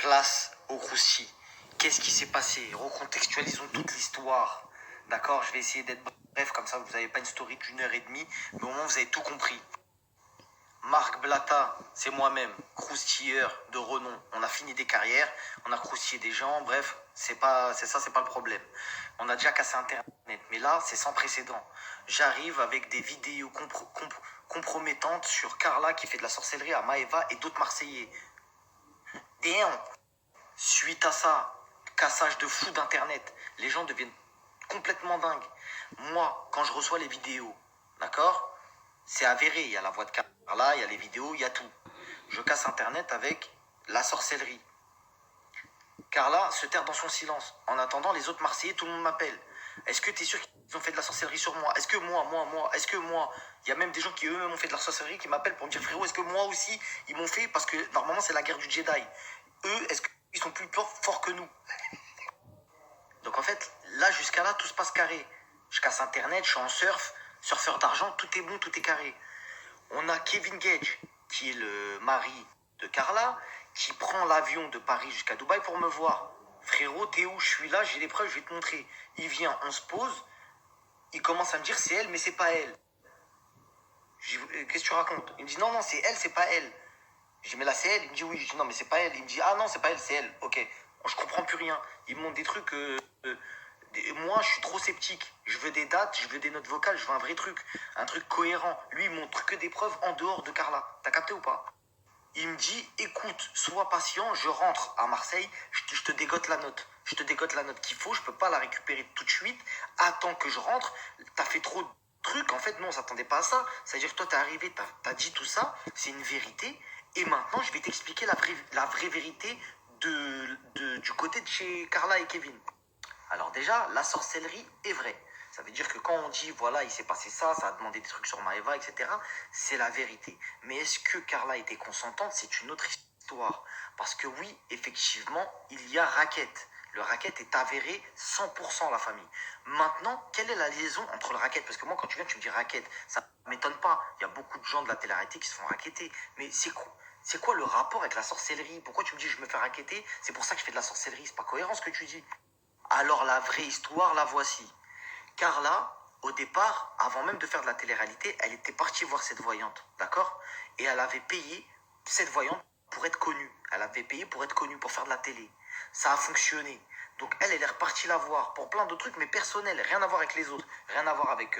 Place au Crousty. Qu'est-ce qui s'est passé? Recontextualisons toute l'histoire. D'accord? Je vais essayer d'être bref, comme ça vous n'avez pas une story d'1 h 30, mais au moins vous avez tout compris. Marc Blatta, c'est moi-même, croustilleur de renom. On a fini des carrières, on a croustillé des gens, bref, c'est pas le problème. On a déjà cassé Internet, mais là, c'est sans précédent. J'arrive avec des vidéos compromettantes sur Carla qui fait de la sorcellerie à Maeva et d'autres Marseillais. Damn. Suite à ça, cassage de fou d'Internet. Les gens deviennent complètement dingues. Moi, quand je reçois les vidéos, d'accord? C'est avéré, il y a la voix de Carla, il y a les vidéos, il y a tout. Je casse Internet avec la sorcellerie. Carla se terre dans son silence. En attendant, les autres Marseillais, tout le monde m'appelle. Est-ce que tu es sûr qu'ils ont fait de la sorcellerie sur moi? Est-ce que est-ce que moi, il y a même des gens qui eux-mêmes ont fait de la sorcellerie qui m'appellent pour me dire frérot, est-ce que moi aussi, ils m'ont fait? Parce que normalement, c'est la guerre du Jedi. Eux, est-ce qu'ils sont plus forts que nous? Donc en fait, là, jusqu'à là, tout se passe carré. Je casse Internet, je suis en surfeur d'argent, tout est bon, tout est carré. On a Kevin Gage, qui est le mari de Carla, qui prend l'avion de Paris jusqu'à Dubaï pour me voir. Frérot, t'es où? Je suis là, j'ai les preuves, je vais te montrer. Il vient, on se pose, il commence à me dire c'est elle, mais c'est pas elle. Je dis, qu'est-ce que tu racontes? Il me dit non, non, c'est elle, c'est pas elle. Je dis mais là c'est elle. Il me dit oui. Je dis non, mais c'est pas elle. Il me dit ah non, c'est pas elle, c'est elle. Ok, je comprends plus rien. Il me montre des trucs. Moi, je suis trop sceptique. Je veux des dates, je veux des notes vocales, je veux un truc cohérent. Lui, il montre que des preuves en dehors de Carla. T'as capté ou pas? Il me dit, écoute, sois patient, je rentre à Marseille, je te dégote la note. Je te dégote la note qu'il faut, je peux pas la récupérer tout de suite. Attends que je rentre, t'as fait trop de trucs. En fait, non, on s'attendait pas à ça. C'est-à-dire que toi, t'es arrivé, t'as dit tout ça, c'est une vérité. Et maintenant, je vais t'expliquer la vraie vérité du côté de chez Carla et Kevin. Alors déjà, la sorcellerie est vraie. Ça veut dire que quand on dit, voilà, il s'est passé ça, ça a demandé des trucs sur Maeva, etc., c'est la vérité. Mais est-ce que Carla était consentante? C'est une autre histoire. Parce que oui, effectivement, il y a racket. Le racket est avéré 100% la famille. Maintenant, quelle est la liaison entre le racket? Parce que moi, quand tu viens, tu me dis racket. Ça ne m'étonne pas. Il y a beaucoup de gens de la télé-réalité qui se font racketter. Mais c'est quoi le rapport avec la sorcellerie? Pourquoi tu me dis je me fais racketter? C'est pour ça que je fais de la sorcellerie. C'est pas cohérent ce que tu dis. Alors la vraie histoire, la voici. Carla, au départ, avant même de faire de la télé-réalité, elle était partie voir cette voyante, d'accord? Et elle avait payé cette voyante pour être connue. Elle avait payé pour être connue, pour faire de la télé. Ça a fonctionné. Donc elle est repartie la voir pour plein d'autres trucs, mais personnels, rien à voir avec les autres. Rien à voir avec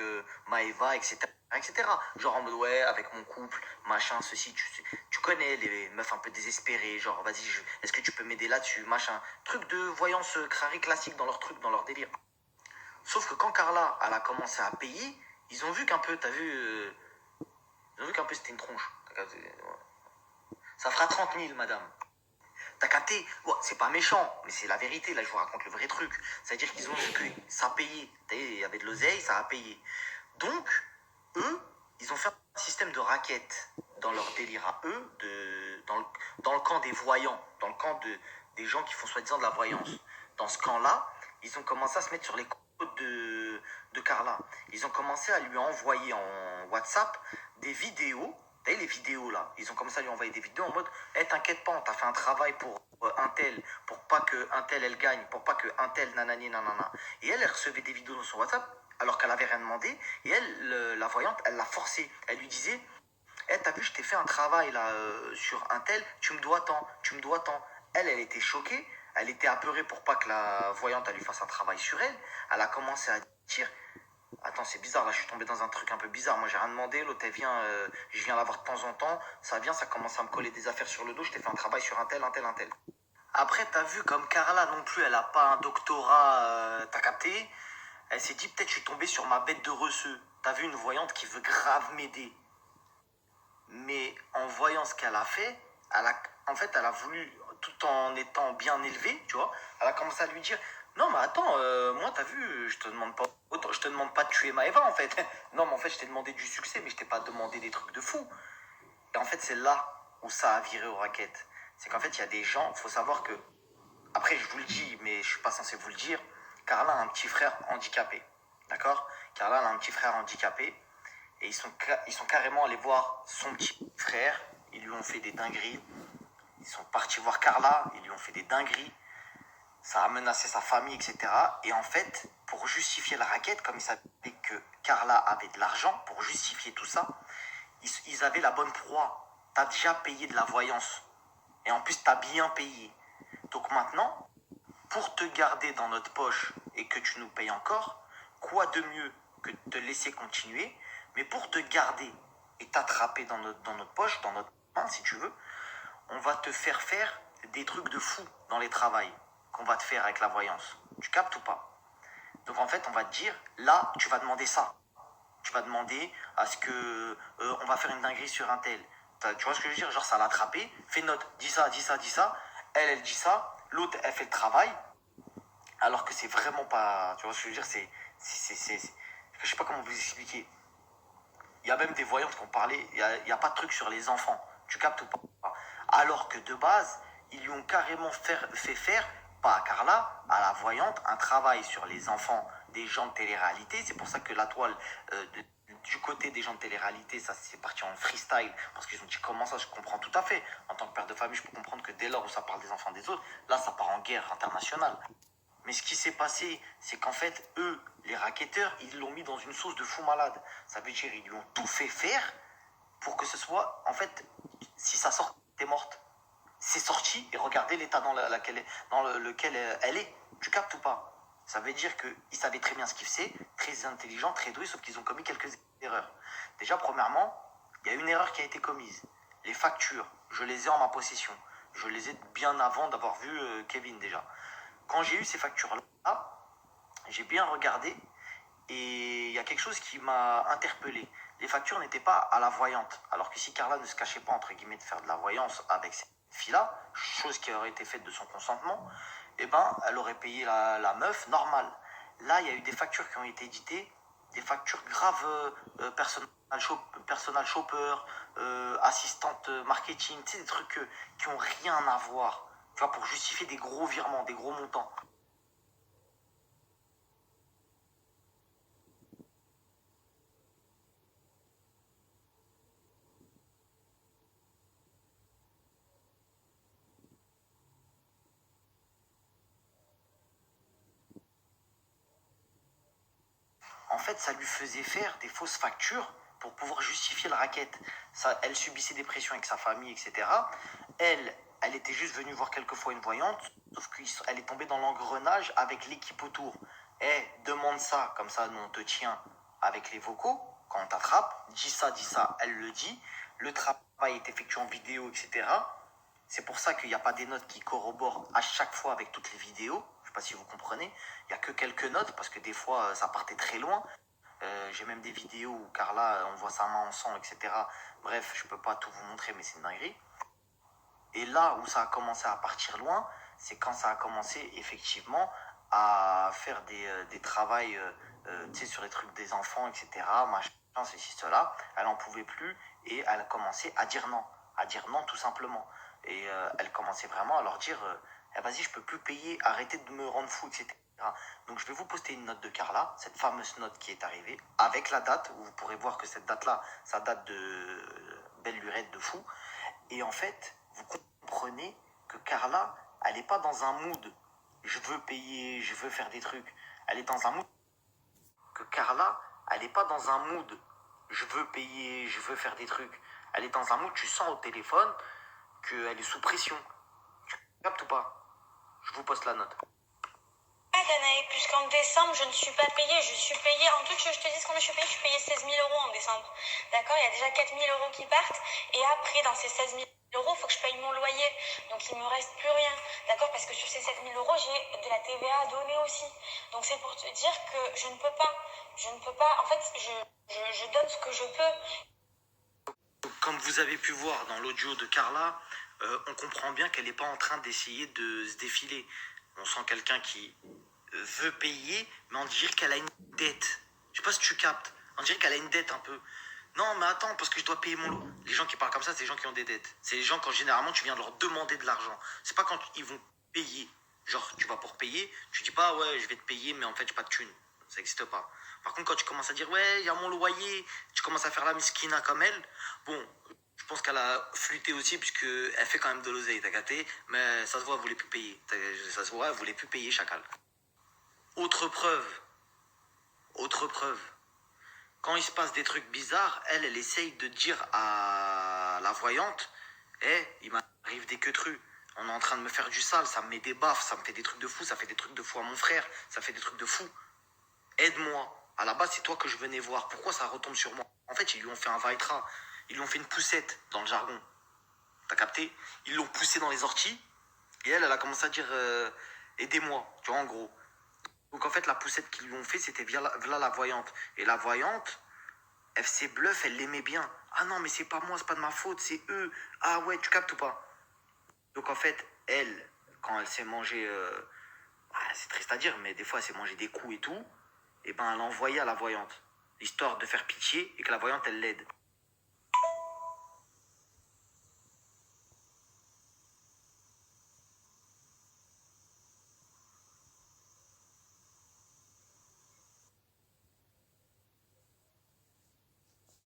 Maeva, etc. etc. Genre en mode ouais, avec mon couple, machin, ceci, tu connais les meufs un peu désespérées, genre vas-y, est-ce que tu peux m'aider là-dessus, machin. Truc de voyance crari classique dans leur truc, dans leur délire. Sauf que quand Carla, elle a commencé à payer, ils ont vu qu'un peu, ils ont vu qu'un peu c'était une tronche. Ça fera 30 000, madame. T'as capté? Ouais, c'est pas méchant, mais c'est la vérité. Là, je vous raconte le vrai truc. C'est-à-dire qu'ils ont vu que ça payait. Il y avait de l'oseille, ça a payé. Donc, eux, ils ont fait un système de raquettes dans leur délire à eux, dans le camp des voyants, dans le camp des gens qui font soi-disant de la voyance. Dans ce camp-là, ils ont commencé à se mettre sur les côtes de Carla. Ils ont commencé à lui envoyer en WhatsApp des vidéos. Vous voyez les vidéos là, ils ont commencé à lui envoyer des vidéos en mode t'inquiète pas, on t'a fait un travail pour un tel, pour pas que un tel elle gagne, pour pas que un tel nanani nanana. Et elle recevait des vidéos dans son WhatsApp alors qu'elle avait rien demandé. Et elle, la voyante, elle l'a forcé. Elle lui disait t'as vu, je t'ai fait un travail là sur un tel, tu me dois tant, tu me dois tant. Elle était choquée, elle était apeurée pour pas que la voyante elle lui fasse un travail sur elle. Elle a commencé à dire attends, c'est bizarre, là je suis tombé dans un truc un peu bizarre. Moi j'ai rien demandé, l'autre elle vient, je viens la voir de temps en temps. Ça vient, ça commence à me coller des affaires sur le dos. Je t'ai fait un travail sur un tel, un tel, un tel. Après, t'as vu comme Carla non plus, elle a pas un doctorat, t'as capté? Elle s'est dit peut-être je suis tombé sur ma bête de receux. T'as vu une voyante qui veut grave m'aider. Mais en voyant ce qu'elle a fait, en fait, elle a voulu, tout en étant bien élevée, tu vois, elle a commencé à lui dire, non, mais attends, moi, t'as vu, je te demande pas de tuer Maëva, en fait. Non, mais en fait, je t'ai demandé du succès, mais je t'ai pas demandé des trucs de fou. Et en fait, c'est là où ça a viré aux raquettes. C'est qu'en fait, il y a des gens, il faut savoir que, après, je vous le dis, mais je suis pas censé vous le dire, Carla a un petit frère handicapé. D'accord? Carla a un petit frère handicapé. Et ils sont carrément allés voir son petit frère. Ils lui ont fait des dingueries. Ils sont partis voir Carla, ils lui ont fait des dingueries. Ça a menacé sa famille, etc. Et en fait, pour justifier la raquette, comme ils savaient que Carla avait de l'argent, pour justifier tout ça, ils avaient la bonne proie. T'as déjà payé de la voyance. Et en plus, t'as bien payé. Donc maintenant, pour te garder dans notre poche et que tu nous payes encore, quoi de mieux que de te laisser continuer, mais pour te garder et t'attraper dans notre poche, dans notre main, si tu veux, on va te faire des trucs de fou dans les travails qu'on va te faire avec la voyance. Tu captes ou pas? Donc en fait, on va te dire, là, tu vas demander ça. Tu vas demander à ce que on va faire une dinguerie sur un tel. Tu vois ce que je veux dire? Genre, ça l'a attrapé, fais note, dis ça, dis ça, dis ça. Elle dit ça. L'autre, elle fait le travail. Alors que c'est vraiment pas. Tu vois ce que je veux dire? Je sais pas comment vous expliquer. Il y a même des voyantes qui ont parlé. Il y a pas de truc sur les enfants. Tu captes ou pas? Alors que de base, ils lui ont carrément fait faire, pas à Carla, à la voyante, un travail sur les enfants des gens de télé-réalité. C'est pour ça que la toile du côté des gens de télé-réalité, ça c'est parti en freestyle. Parce qu'ils ont dit comment ça, je comprends tout à fait. En tant que père de famille, je peux comprendre que dès lors où ça parle des enfants des autres, là ça part en guerre internationale. Mais ce qui s'est passé, c'est qu'en fait, eux, les racketteurs, ils l'ont mis dans une sauce de fou malade. Ça veut dire, ils lui ont tout fait faire pour que ce soit, en fait, si ça sort, t'es morte. C'est sorti et regardez l'état dans lequel elle est. Tu captes ou pas? Ça veut dire qu'ils savaient très bien ce qu'ils faisaient, très intelligents, très doués, sauf qu'ils ont commis quelques erreurs. Déjà, premièrement, il y a une erreur qui a été commise. Les factures, je les ai en ma possession. Je les ai bien avant d'avoir vu Kevin déjà. Quand j'ai eu ces factures-là, j'ai bien regardé et il y a quelque chose qui m'a interpellé. Les factures n'étaient pas à la voyante. Alors que si Carla ne se cachait pas, entre guillemets, de faire de la voyance avec cette fille-là, chose qui aurait été faite de son consentement, eh ben, elle aurait payé la meuf normale. Là, il y a eu des factures qui ont été éditées, des factures graves, personal shopper, assistante marketing, tu sais, des trucs qui ont rien à voir. Tu vois, pour justifier des gros virements, des gros montants. En fait, ça lui faisait faire des fausses factures pour pouvoir justifier la raquette. Ça, elle subissait des pressions avec sa famille, etc. Elle était juste venue voir quelquefois une voyante, sauf qu'elle est tombée dans l'engrenage avec l'équipe autour. Eh, demande ça, comme ça, nous on te tient avec les vocaux, quand on t'attrape, dis ça, elle le dit. Le travail est effectué en vidéo, etc. C'est pour ça qu'il n'y a pas des notes qui corroborent à chaque fois avec toutes les vidéos. Je ne sais pas si vous comprenez. Il n'y a que quelques notes parce que des fois, ça partait très loin. J'ai même des vidéos où Carla, on voit sa main en sang, etc. Bref, je ne peux pas tout vous montrer, mais c'est une dinguerie. Et là où ça a commencé à partir loin, c'est quand ça a commencé effectivement à faire des travails tu sais, sur les trucs des enfants, etc. Machin, ceci, cela. Elle n'en pouvait plus et elle a commencé à dire non. À dire non tout simplement. Et elle commençait vraiment à leur dire eh, vas-y, je peux plus payer, arrêtez de me rendre fou, etc. Donc je vais vous poster une note de Carla, cette fameuse note qui est arrivée, avec la date, où vous pourrez voir que cette date-là, ça date de belle lurette de fou. Et en fait, vous comprenez que Carla, elle n'est pas dans un mood je veux payer, je veux faire des trucs. Elle est dans un mood que Carla, elle n'est pas dans un mood je veux payer, je veux faire des trucs. Elle est dans un mood, tu sens au téléphone qu'elle est sous pression. Tu captes ou pas? Je vous poste la note. Danae, puisqu'en décembre, je ne suis pas payée. Je suis payée, en tout, je te dis combien je suis payée. Je suis payée 16 000 euros en décembre. D'accord? Il y a déjà 4 000 euros qui partent. Et après, dans ces 16 000 euros, il faut que je paye mon loyer. Donc, il ne me reste plus rien. D'accord? Parce que sur ces 7 000 euros, j'ai de la TVA à donner aussi. Donc, c'est pour te dire que je ne peux pas. Je ne peux pas. En fait, je donne ce que je peux. Comme vous avez pu voir dans l'audio de Carla, on comprend bien qu'elle n'est pas en train d'essayer de se défiler. On sent quelqu'un qui veut payer, mais on dirait qu'elle a une dette. Je sais pas si tu captes. On dirait qu'elle a une dette un peu. Non, mais attends, parce que je dois payer mon lot. Les gens qui parlent comme ça, c'est les gens qui ont des dettes. C'est les gens quand généralement tu viens de leur demander de l'argent. C'est pas quand ils vont payer. Genre, tu vas pour payer, tu dis pas, ouais, je vais te payer, mais en fait, j'ai pas de thune. Ça n'existe pas. Par contre, quand tu commences à dire, ouais, il y a mon loyer, tu commences à faire la miskina comme elle, bon, Je pense qu'elle a flûté aussi, puisqu'elle fait quand même de l'oseille, t'as capté? Mais ça se voit, elle voulait plus payer. Ça se voit, elle voulait plus payer, chacal. Autre preuve. Autre preuve. Quand il se passe des trucs bizarres, elle essaye de dire à la voyante, il m'arrive des queutrus. On est en train de me faire du sale, ça me met des baffes, ça me fait des trucs de fou, ça fait des trucs de fou à mon frère, ça fait des trucs de fou. Aide-moi. À la base, c'est toi que je venais voir. Pourquoi ça retombe sur moi? En fait, ils lui ont fait un vaitra. Ils lui ont fait une poussette dans le jargon. T'as capté? Ils l'ont poussé dans les orties. Et elle a commencé à dire aidez-moi. Tu vois, en gros. Donc en fait, la poussette qu'ils lui ont fait, c'était via la voyante. Et la voyante, FC Bluff, elle l'aimait bien. Ah non, mais c'est pas moi, c'est pas de ma faute, c'est eux. Ah ouais, tu captes ou pas? Donc en fait, elle, quand elle s'est mangée, c'est triste à dire, mais des fois elle s'est mangée des coups et tout, et ben elle a envoyé à la voyante, histoire de faire pitié et que la voyante elle l'aide.